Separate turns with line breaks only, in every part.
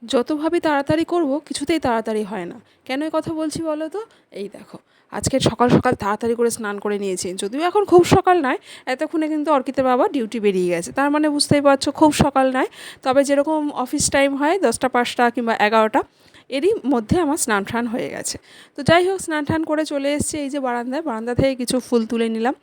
যতভাবে তাড়াতাড়ি করব কিছুতেই তাড়াতাড়ি হয় না। কেন এই কথা বলছি বলো তো? এই দেখো, আজকে সকাল সকাল তাড়াতাড়ি করে স্নান করে নিয়েছি। যদিও এখন খুব সকাল নয়, এতক্ষণে কিন্তু অর্কিতের বাবা ডিউটি বেরিয়ে গেছে। তার মানে বুঝতেই পারছো খুব সকাল নয়। তবে যেরকম অফিস টাইম হয় 10টা 5টা কিংবা 11টা, এরই মধ্যে আমার স্নান টান হয়ে গেছে। তো যাই হোক, স্নান টান করে চলে এসেছি এই যে বারান্দায়। বারান্দা থেকে কিছু ফুল তুলে নিলাম।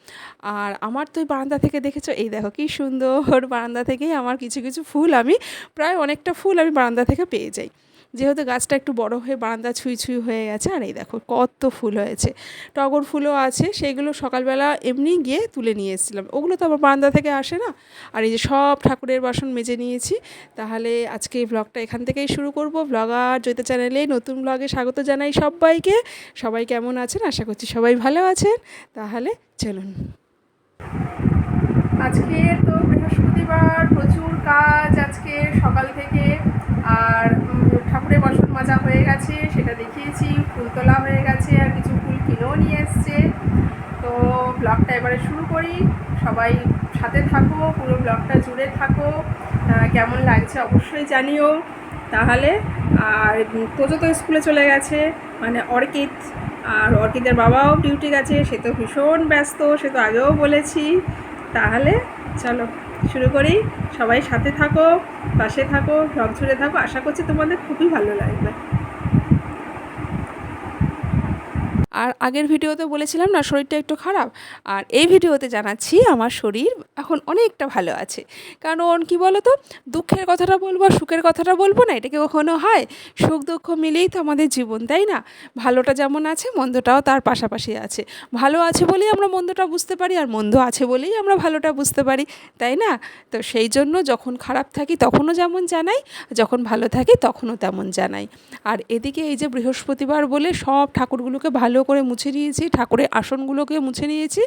আর আমার তো এই বারান্দা থেকে দেখেছো, এই দেখো কি সুন্দর, বারান্দা থেকেই আমার কিছু কিছু ফুল আমি প্রায় অনেকটা ফুল আমি বারান্দা থেকে পেয়ে যাই। যেহেতু গাছটা একটু বড় হয়ে বারান্দা ছুঁই ছুঁই হয়ে গেছে। আর এই দেখো কত ফুল হয়েছে, টগর ফুলও আছে, সেইগুলো সকালবেলা এমনি গিয়ে তুলে নিয়ে এসেছিলাম। ওগুলো তো আবার বারান্দা থেকে আসে না। আর এই যে সব ঠাকুরের বাসন মেজে নিয়েছি। তাহলে আজকে এই ব্লগটা এখান থেকেই শুরু করব। ব্লগার জয়িতা চ্যানেলে নতুন ব্লগে স্বাগত জানাই সবাইকে। সবাই কেমন আছেন? আশা করছি সবাই ভালো আছেন। তাহলে চলুন। আজকে তো বৃহস্পতিবার, প্রচুর কাজ আজকে সকাল থেকে। আর ঠাকুরের বাসন মাজা হয়ে গেছে, সেটা দেখিয়েছি। ফুল তোলা হয়ে গেছে, আর কিছু ফুল কিনেও নিয়ে এসছে। তো ব্লগটা এবারে শুরু করি। সবাই সাথে থাকো, পুরো ব্লগটা জুড়ে থাকো। কেমন লাগছে অবশ্যই জানিও। তাহলে আর তোজো তো স্কুলে চলে গেছে, মানে অর্কিত। আর অর্কিতের বাবাও ডিউটি গেছে, সে তো ভীষণ ব্যস্ত, সে তো আগেও বলেছি। তাহলে চলো শুরু করি। সবাই সাথে থাকো, পাশে থাকো, ব্লগ জুড়ে থাকো। আশা করছি তোমাদের খুবই ভালো লাগবে। আর আগের ভিডিওতে বলেছিলাম না শরীরটা একটু খারাপ, আর এই ভিডিওতে জানাচ্ছি আমার শরীর এখন অনেকটা ভালো আছে। কারণ কি বলো তো, দুঃখের কথাটা বলবো সুখের কথাটা বলবো না, এটা কি কখনো হয়? সুখ দুঃখ মিলেই তো আমাদের জীবন, তাই না? ভালোটা যেমন আছে মন্দটাও তার পাশাপাশি আছে। ভালো আছে বলেই আমরা মন্দটা বুঝতে পারি, আর মন্দ আছে বলেই আমরা ভালোটা বুঝতে পারি, তাই না? তো সেই জন্য যখন খারাপ থাকি তখনও যেমন জানাই, যখন ভালো থাকি তখনও তেমন জানাই। আর এদিকে এই যে বৃহস্পতিবার বলে সব ঠাকুরগুলোকে ভালো করে মুছে নিয়েছি, ঠাকুরের আসনগুলোকে মুছে নিয়েছি।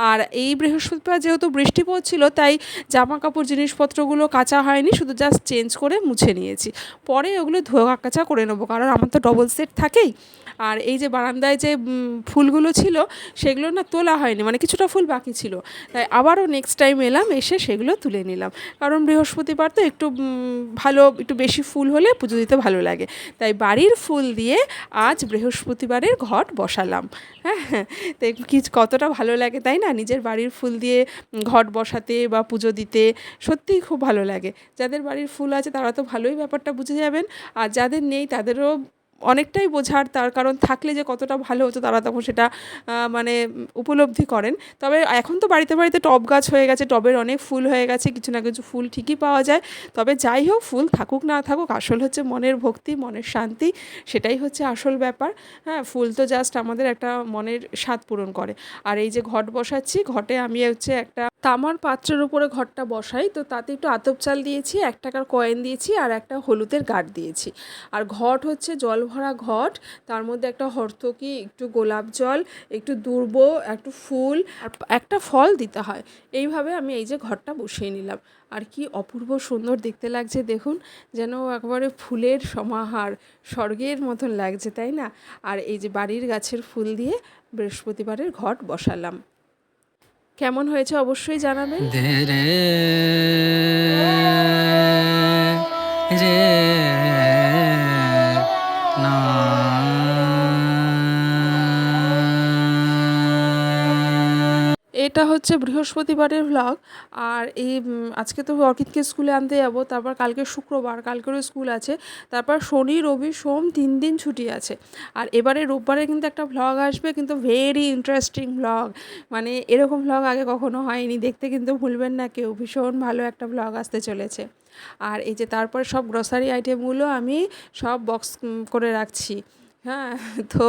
আর এই বৃহস্পতিবার যেহেতু বৃষ্টি পড়ছিল, তাই জামা কাপড় জিনিসপত্রগুলো কাচা হয়নি, শুধু জাস্ট চেঞ্জ করে মুছে নিয়েছি। পরে ওগুলো ধোয়া কাচা করে নেবো, কারণ আমার তো ডবল সেট থাকেই। আর এই যে বারান্দায় যে ফুলগুলো ছিল সেগুলো না তোলা হয়নি, মানে কিছুটা ফুল বাকি ছিল। তাই আবারও নেক্সট টাইম এলাম, এসে সেগুলো তুলে নিলাম। কারণ বৃহস্পতিবার তো একটু ভালো, একটু বেশি ফুল হলে পুজো দিতে ভালো লাগে। তাই বাড়ির ফুল দিয়ে আজ বৃহস্পতিবারের ঘট বসালাম। হ্যাঁ, তো কতটা ভালো লাগে তাই না, নিজের বাড়ির ফুল দিয়ে ঘট বসাতে বা পুজো দিতে। সত্যিই খুব ভালো লাগে। যাদের বাড়ির ফুল আছে তারা তো ভালোই ব্যাপারটা বুঝে যাবেন, আর যাদের নেই তাদেরও অনেকটাই বোঝার, তার কারণ থাকলে যে কতটা ভালো হতো তারা তখন সেটা মানে উপলব্ধি করেন। তবে এখন তো বাড়িতে বাড়িতে টব গাছ হয়ে গেছে, টবের অনেক ফুল হয়ে গেছে, কিছু না কিছু ফুল ঠিকই পাওয়া যায়। তবে যাই হোক, ফুল থাকুক না থাকুক, আসল হচ্ছে মনের ভক্তি, মনের শান্তি, সেটাই হচ্ছে আসল ব্যাপার। হ্যাঁ, ফুল তো জাস্ট আমাদের একটা মনের স্বাদ পূরণ করে। আর এই যে ঘট বসাচ্ছি, ঘটে আমি হচ্ছে একটা তামার পাত্রের উপরে ঘটটা বসাই, তো তাতে একটু আতপ চাল দিয়েছি, 1 টাকার কয়েন দিয়েছি, আর একটা হলুদের গাঁট দিয়েছি। আর ঘট হচ্ছে জল ভরা ঘট, তার মধ্যে একটা হর্তকি, একটু গোলাপ জল, একটু দূর্ব, একটু ফুল, আর একটা ফল দিতে হয়। এইভাবে আমি এই যে ঘরটা বসিয়ে নিলাম। আর কি অপূর্ব সুন্দর দেখতে লাগছে দেখুন, যেন একবারে ফুলের সমাহার, স্বর্গের মতন লাগছে, তাই না? আর এই যে বাড়ির গাছের ফুল দিয়ে বৃহস্পতিবারের ঘট বসালাম। কেমন হয়েছে অবশ্যই জানাবেন।
ধে রে রে না।
এটা হচ্ছে বৃহস্পতিবারের ভ্লগ। আর এই আজকে তো অর্কিতকে স্কুলে আনতে যাবো, তারপর কালকে শুক্রবার, কালকেরও স্কুল আছে, তারপর শনি রবি সোম 3 দিন ছুটি আছে। আর এবারে রোববারে কিন্তু একটা ভ্লগ আসবে, কিন্তু ভেরি ইন্টারেস্টিং ভ্লগ। মানে এরকম ভ্লগ আগে কখনো হয়নি, দেখতে কিন্তু ভুলবেন না কেউ, ভীষণ ভালো একটা ভ্লগ আসতে চলেছে। আর এই যে তারপর সব গ্রসারি আইটেমগুলো আমি সব বক্স করে রাখছি। হ্যাঁ, তো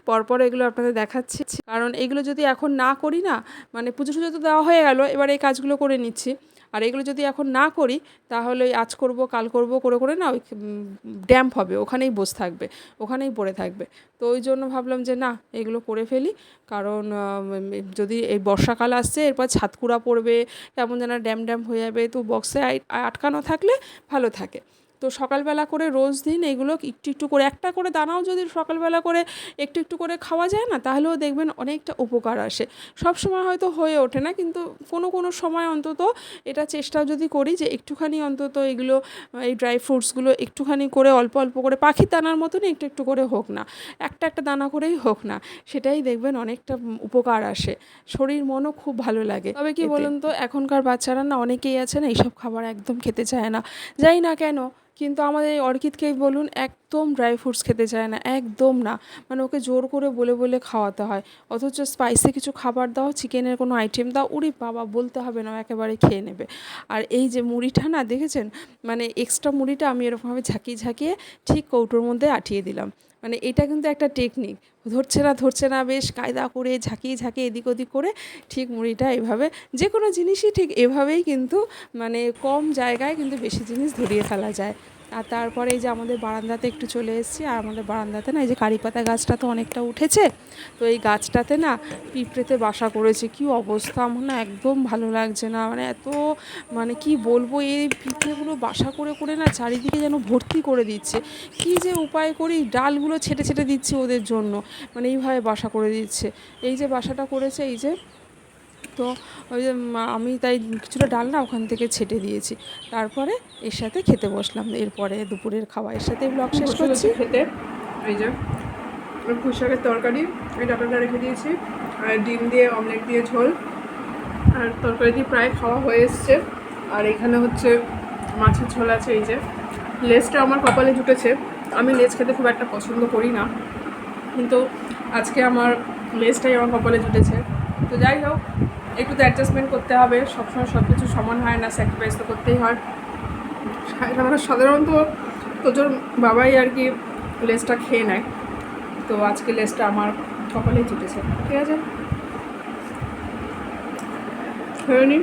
পরপর এগুলো আপনাদের দেখাচ্ছি। কারণ এগুলো যদি এখন না করি না, মানে পুজো টুজো তো দেওয়া হয়ে গেল, এবার এই কাজগুলো করে নিচ্ছি। আর এগুলো যদি এখন না করি, তাহলে আজ করব কাল করব করে করে না ওই ড্যাম্প হবে, ওখানেই বসে থাকবে, ওখানেই পড়ে থাকবে। তো ওই জন্য ভাবলাম যে না, এগুলো করে ফেলি। কারণ যদি এই বর্ষাকাল আসছে, এরপর ছাদকুড়া পড়বে, কেমন যেন ড্যাম ড্যাম হয়ে যাবে, তো বক্সে আটকানো থাকলে ভালো থাকে। তো সকালবেলা করে রোজ দিন এগুলো একটু একটু করে একটা করে দানাও যদি সকালবেলা করে একটু একটু করে খাওয়া যায় না, তাহলেও দেখবেন অনেকটা উপকার আসে। সব সময় হয়তো হয়ে ওঠে না, কিন্তু কোনো কোনো সময় অন্তত এটা চেষ্টা যদি করি যে একটুখানি অন্তত এগুলো এই ড্রাই ফ্রুটসগুলো একটুখানি করে অল্প অল্প করে পাখির দানার মতনই একটু একটু করে হোক না, একটা একটা দানা করেই হোক না, সেটাই দেখবেন অনেকটা উপকার আসে, শরীর মনও খুব ভালো লাগে। তবে কি বলুন তো, এখনকার বাচ্চারা না অনেকেই আছে না এইসব খাবার একদম খেতে চায় না, জানি না কেন। কিন্তু আমাদের এই অর্কিডকেই বলুন, একদম ড্রাই ফ্রুটস খেতে চায় না, একদম না। মানে ওকে জোর করে বলে বলে খাওয়াতে হয়, অথচ স্পাইসি কিছু খাবার দাও, চিকেনের কোনো আইটেম দাও, উরি বাবা বলতে হবে না, একেবারে খেয়ে নেবে। আর এই যে মুড়িটা না দেখেছেন, মানে এক্সট্রা মুড়িটা আমি এরকমভাবে ঝাঁকিয়ে ঝাঁকিয়ে ঠিক কৌটোর মধ্যে আটিয়ে দিলাম। মানে এটা কিন্তু একটা টেকনিক, ধরছে না বেশ কায়দা করে ঝাঁকিয়ে ঝাঁকিয়ে এদিক ওদিক করে ঠিক মুড়িটা এভাবে, যে কোনো জিনিসই ঠিক এভাবেই কিন্তু মানে কম জায়গায় কিন্তু বেশি জিনিস ধরিয়ে ফেলা যায়। আর তারপরে এই যে আমাদের বারান্দাতে একটু চলে এসেছি, আর আমাদের বারান্দাতে না এই যে কারিপাতা গাছটা তো অনেকটা উঠেছে, তো এই গাছটাতে না পিঁপড়েতে বাসা করেছে। কি অবস্থা, আমার না একদম ভালো লাগছে না, মানে এত মানে কি বলবো, এই পিঁপড়েগুলো বাসা করে করে না চারিদিকে যেন ভর্তি করে দিচ্ছে। কি যে উপায় করি, ডালগুলো ছেটে ছেটে দিচ্ছি ওদের জন্য, মানে এইভাবে বাসা করে দিচ্ছে। এই যে বাসাটা করেছে এই যে, তো ওই যে আমি তাই কিছুটা ডাল না ওখান থেকে ছেটে দিয়েছি, তারপরে এর সাথে খেতে বসলাম। এরপরে দুপুরের খাওয়া এর সাথে ব্লগ শেষ করছি। খেতে এই যে পুঁই শাকের তরকারি, এই ডাটাটা রেখে দিয়েছি, আর ডিম দিয়ে অমলেট দিয়ে ঝোল, আর তরকারিটি প্রায় খাওয়া হয়ে এসছে। আর এখানে হচ্ছে মাছের ঝোল আছে। এই যে লেজটা আমার কপালে জুটেছে, আমি লেজ খেতে খুব একটা পছন্দ করি না, কিন্তু আজকে আমার লেজটাই আমার কপালে জুটেছে। তো যাই হোক, একটু তো অ্যাডজাস্টমেন্ট করতে হবে, সবসময় সব কিছু সমান হয় না, স্যাক্রিফাইস তো করতেই হয়। মানে সাধারণত তোজোর বাবাই আর কি লেজটা খেয়ে নেয়, তো আজকে লেজটা আমার কপালেই জুটেছে। ঠিক আছে, খেয়ে নিই।